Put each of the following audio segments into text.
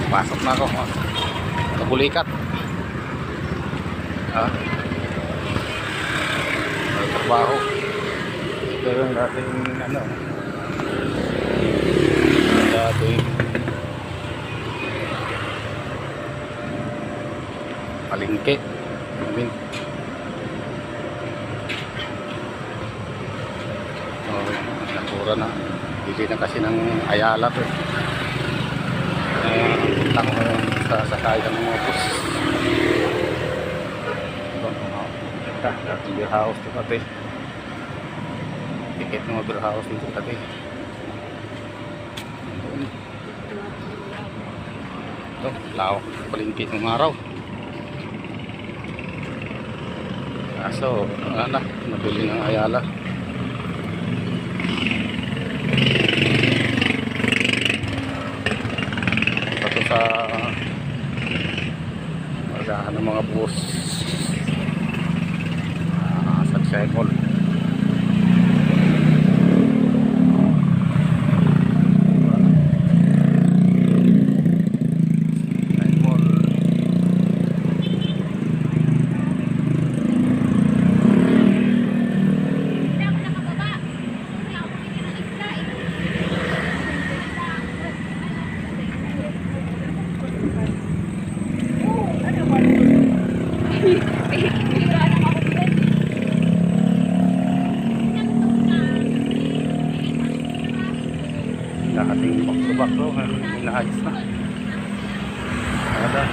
Pasok na ako. Nabulikat. Trabaho. Ito yung dating ano. Dating palengke. Nakura na. Bili na kasi ng Ayala to. Punta ko sa sakay ng mga bus. Dating beer house ito pati. Ticket ng mga beer house dito pati. Ito, lawak palengke ng araw. Kaso, nabili ng Ayala. Ito sa magahan ng mga bus sa Saimol. Nakating bakso-bakso, inaayos na. Ada.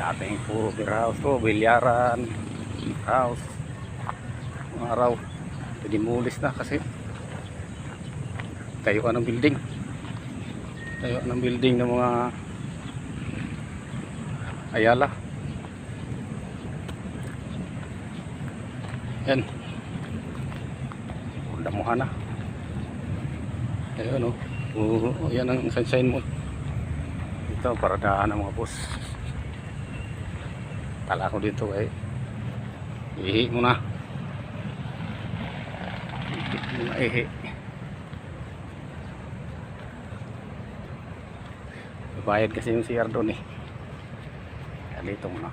Dating puro beer house to, bilyaran, house. Mga araw, dinimulis na kasi tayuan ng building. Tayuan ng building ng mga Ayala. Yan. Damuhan na. Ayun o. Yan ang sunshine mall. Ito, paradaan ng mga bus. Tala ko dito ihi muna. Ihi. Bayad kasi yung CR doon Dito muna.